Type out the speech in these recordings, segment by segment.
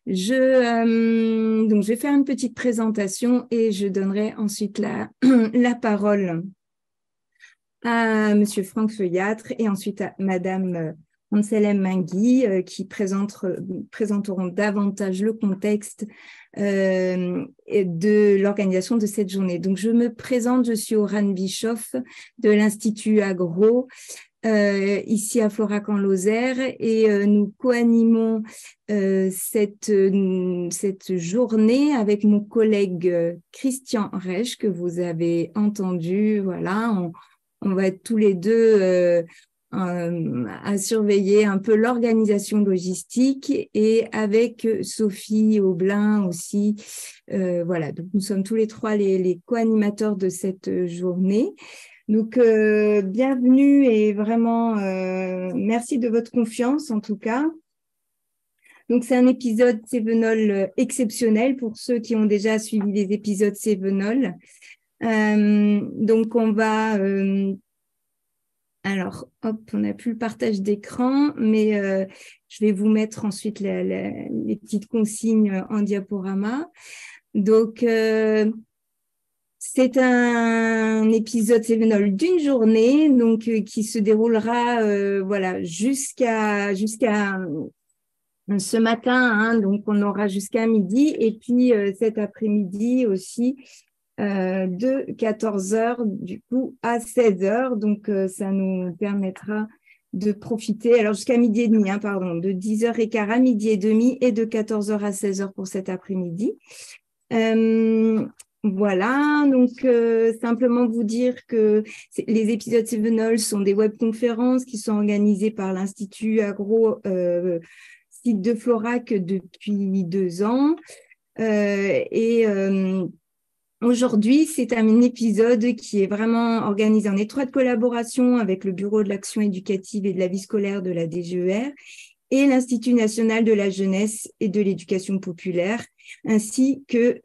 Donc, je vais faire une petite présentation et je donnerai ensuite la parole à Monsieur Franck Feuillâtre et ensuite à Madame Anselme Mingui qui présenteront davantage le contexte de l'organisation de cette journée. Donc, je me présente, je suis Orane Bischoff de l'Institut Agro ici à Floracan-Lozère et nous co-animons cette journée avec mon collègue Christian Reich que vous avez entendu. Voilà, on va être tous les deux à surveiller un peu l'organisation logistique et avec Sophie Aublin aussi. Voilà, donc nous sommes tous les trois les co-animateurs de cette journée. Donc, bienvenue et vraiment, merci de votre confiance en tout cas. Donc, c'est un épisode Cévenol exceptionnel pour ceux qui ont déjà suivi les épisodes Cévenol. Donc, on va... alors, hop, on n'a plus le partage d'écran, mais je vais vous mettre ensuite les petites consignes en diaporama. Donc... c'est un épisode Cévenol d'une journée, donc qui se déroulera voilà jusqu'à ce matin, hein, donc on aura jusqu'à midi et puis cet après-midi aussi de 14h du coup à 16h, donc ça nous permettra de profiter, alors jusqu'à midi et demi, hein, pardon, de 10h15 à midi et demi et de 14h à 16h pour cet après-midi. Voilà, donc simplement vous dire que les épisodes Cévenol sont des webconférences qui sont organisées par l'Institut Agro site de Florac depuis 2 ans. Aujourd'hui, c'est un épisode qui est vraiment organisé en étroite collaboration avec le Bureau de l'action éducative et de la vie scolaire de la DGER et l'Institut national de la jeunesse et de l'éducation populaire, ainsi que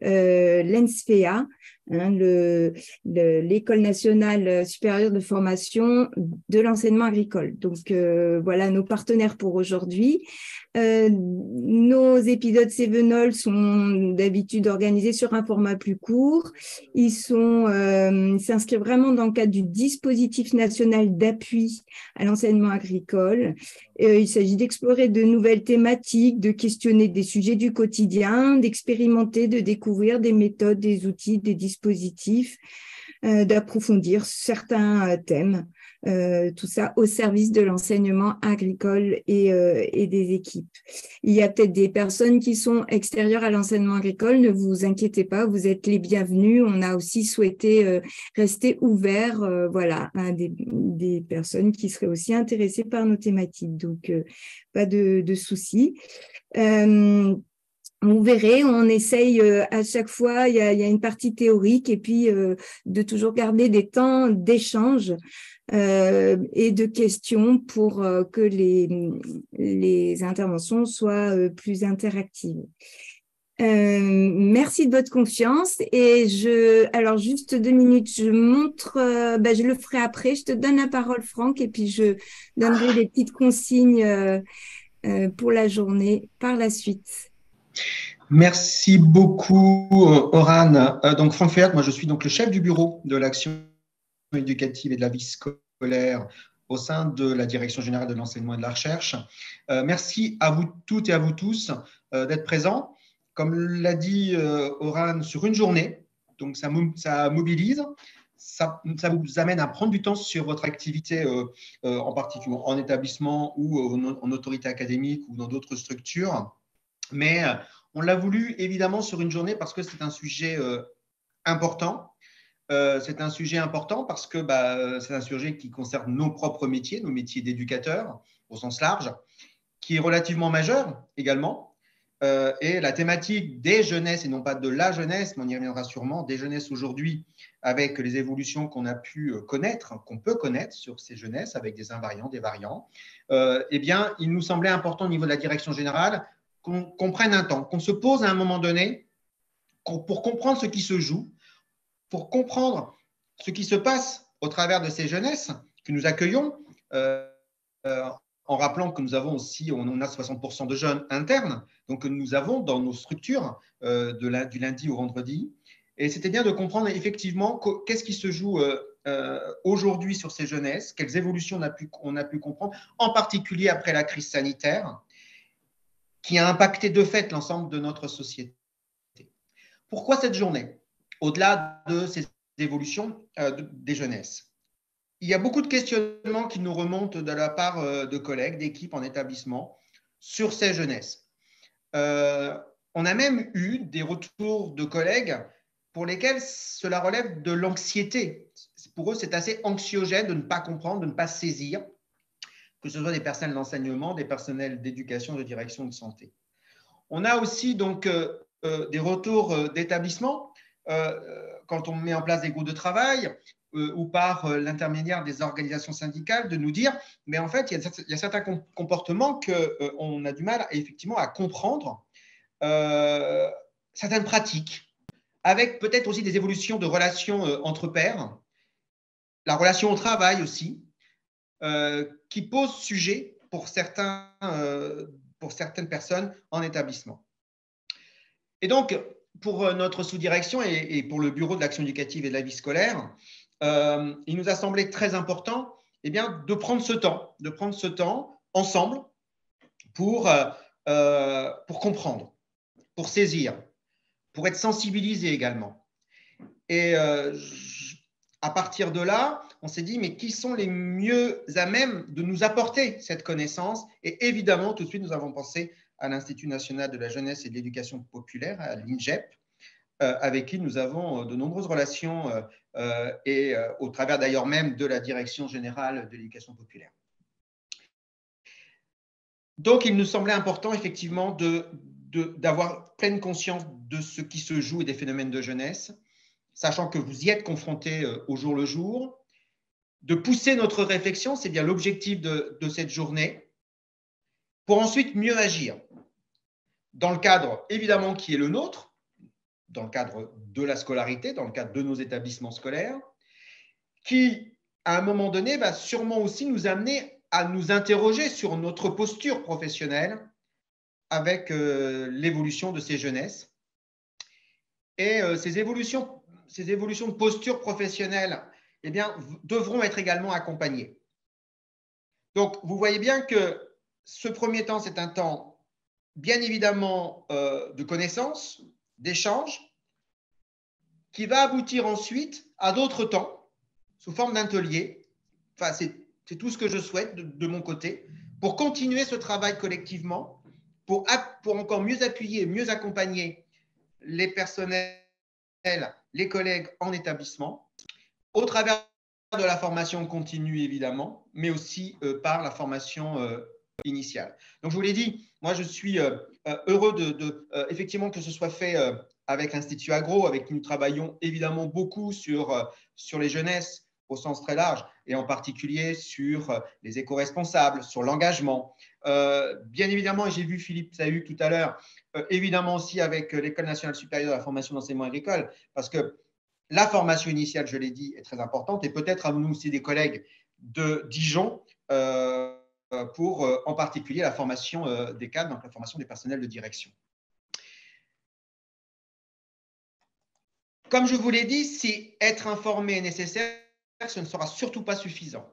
l'ENSFEA, hein, l'École nationale supérieure de formation de l'enseignement agricole. Donc, voilà nos partenaires pour aujourd'hui. Nos épisodes Cévenol sont d'habitude organisés sur un format plus court. Ils s'inscrivent vraiment dans le cadre du dispositif national d'appui à l'enseignement agricole. Il s'agit d'explorer de nouvelles thématiques, de questionner des sujets du quotidien, d'expérimenter, de découvrir des méthodes, des outils, des dispositifs, d'approfondir certains thèmes. Tout ça au service de l'enseignement agricole et des équipes. Il y a peut-être des personnes qui sont extérieures à l'enseignement agricole, ne vous inquiétez pas, vous êtes les bienvenus. On a aussi souhaité rester ouvert voilà, à des personnes qui seraient aussi intéressées par nos thématiques, donc pas de soucis. Vous verrez, on essaye à chaque fois, il y a une partie théorique et puis de toujours garder des temps d'échange et de questions pour que les interventions soient plus interactives. Merci de votre confiance et alors juste 2 minutes, je montre, je le ferai après, je te donne la parole Franck et puis je donnerai des petites consignes pour la journée par la suite. Merci beaucoup, Orane. Donc, Franck Feuillâtre, moi, je suis donc le chef du bureau de l'action éducative et de la vie scolaire au sein de la Direction générale de l'enseignement et de la recherche. Merci à vous toutes et à vous tous d'être présents. Comme l'a dit Orane, sur une journée, donc ça mobilise, ça vous amène à prendre du temps sur votre activité, en particulier en établissement ou en autorité académique ou dans d'autres structures. Mais on l'a voulu évidemment sur une journée parce que c'est un sujet important. C'est un sujet important parce que c'est un sujet qui concerne nos propres métiers, nos métiers d'éducateurs au sens large, qui est relativement majeur également. Et la thématique des jeunesses, et non pas de la jeunesse, mais on y reviendra sûrement, des jeunesses aujourd'hui, avec les évolutions qu'on a pu connaître, qu'on peut connaître sur ces jeunesses, avec des invariants, des variants, eh bien, il nous semblait important au niveau de la direction générale qu'on prenne un temps, qu'on se pose à un moment donné pour comprendre ce qui se joue, pour comprendre ce qui se passe au travers de ces jeunesses que nous accueillons en rappelant que nous avons aussi, on a 60% de jeunes internes, donc nous avons dans nos structures du lundi au vendredi. Et c'était bien de comprendre effectivement qu'est-ce qui se joue aujourd'hui sur ces jeunesses, quelles évolutions on a pu comprendre, en particulier après la crise sanitaire, qui a impacté de fait l'ensemble de notre société. Pourquoi cette journée, au-delà de ces évolutions des jeunesses? Il y a beaucoup de questionnements qui nous remontent de la part de collègues, d'équipes en établissement sur ces jeunesses. On a même eu des retours de collègues pour lesquels cela relève de l'anxiété. Pour eux, c'est assez anxiogène de ne pas comprendre, de ne pas saisir, que ce soit des personnels d'enseignement, des personnels d'éducation, de direction de santé. On a aussi donc des retours d'établissement quand on met en place des groupes de travail ou par l'intermédiaire des organisations syndicales, de nous dire, mais en fait, il y a certains comportements qu'on a du mal effectivement à comprendre, certaines pratiques, avec peut-être aussi des évolutions de relations entre pairs, la relation au travail aussi, qui pose sujet pour certaines personnes en établissement. Et donc, pour notre sous-direction et pour le bureau de l'action éducative et de la vie scolaire, il nous a semblé très important de prendre ce temps ensemble pour comprendre, pour saisir, pour être sensibilisé également. Et à partir de là, on s'est dit, mais qui sont les mieux à même de nous apporter cette connaissance? Et évidemment, tout de suite, nous avons pensé à l'Institut national de la jeunesse et de l'éducation populaire, à l'INJEP, avec qui nous avons de nombreuses relations et au travers d'ailleurs même de la Direction générale de l'éducation populaire. Donc, il nous semblait important effectivement d'avoir pleine conscience de ce qui se joue et des phénomènes de jeunesse, sachant que vous y êtes confrontés au jour le jour, de pousser notre réflexion, c'est bien l'objectif de cette journée, pour ensuite mieux agir, dans le cadre évidemment qui est le nôtre, dans le cadre de la scolarité, dans le cadre de nos établissements scolaires, qui, à un moment donné, va sûrement aussi nous amener à nous interroger sur notre posture professionnelle avec l'évolution de ces jeunesses. Et ces évolutions de posture professionnelle devront être également accompagnées. Donc, vous voyez bien que ce premier temps, c'est un temps, bien évidemment, de connaissance, d'échange, qui va aboutir ensuite à d'autres temps, sous forme d'ateliers. Enfin, c'est tout ce que je souhaite de mon côté, pour continuer ce travail collectivement, pour encore mieux appuyer et mieux accompagner les personnels, les collègues en établissement, au travers de la formation continue évidemment, mais aussi par la formation initiale. Donc je vous l'ai dit, moi je suis heureux effectivement que ce soit fait avec l'Institut Agro, avec qui nous travaillons évidemment beaucoup sur les jeunesses au sens très large, et en particulier sur les éco-responsables, sur l'engagement. Bien évidemment, et j'ai vu Philippe Sahu tout à l'heure, évidemment aussi avec l'École nationale supérieure de la formation d'enseignement agricole, parce que la formation initiale, je l'ai dit, est très importante, et peut-être à nous aussi des collègues de Dijon pour en particulier la formation des cadres, donc la formation des personnels de direction. Comme je vous l'ai dit, si être informé est nécessaire, ce ne sera surtout pas suffisant.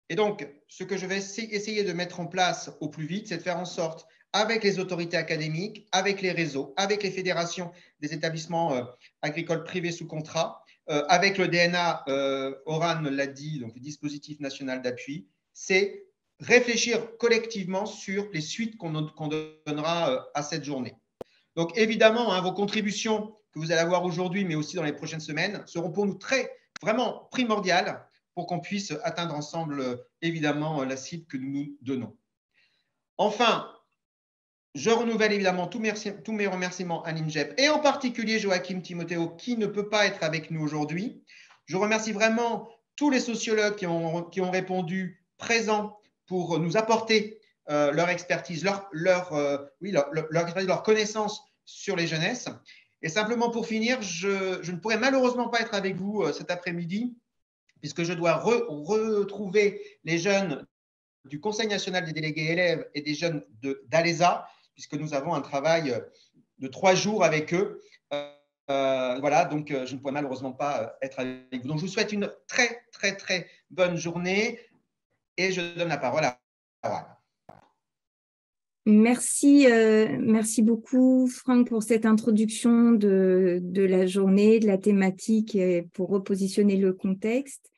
Et donc, ce que je vais essayer de mettre en place au plus vite, c'est de faire en sorte, avec les autorités académiques, avec les réseaux, avec les fédérations des établissements agricoles privés sous contrat, avec le DNA, Oran l'a dit, donc le dispositif national d'appui, c'est réfléchir collectivement sur les suites qu'on donnera à cette journée. Donc, évidemment, vos contributions que vous allez avoir aujourd'hui, mais aussi dans les prochaines semaines, seront pour nous vraiment primordiales pour qu'on puisse atteindre ensemble, évidemment, la cible que nous nous donnons. Enfin, je renouvelle évidemment tous mes remerciements à l'INJEP et en particulier Joachim Timothéo qui ne peut pas être avec nous aujourd'hui. Je remercie vraiment tous les sociologues qui ont répondu présents pour nous apporter leur expertise, leur connaissance sur les jeunesses. Et simplement pour finir, je ne pourrai malheureusement pas être avec vous cet après-midi puisque je dois retrouver les jeunes du Conseil national des délégués élèves et des jeunes d'ALESA, puisque nous avons un travail de 3 jours avec eux. Voilà, donc je ne pourrais malheureusement pas être avec vous. Donc je vous souhaite une très, très, très bonne journée et je donne la parole à Oran. Merci, merci beaucoup, Franck, pour cette introduction de la journée, de la thématique, et pour repositionner le contexte.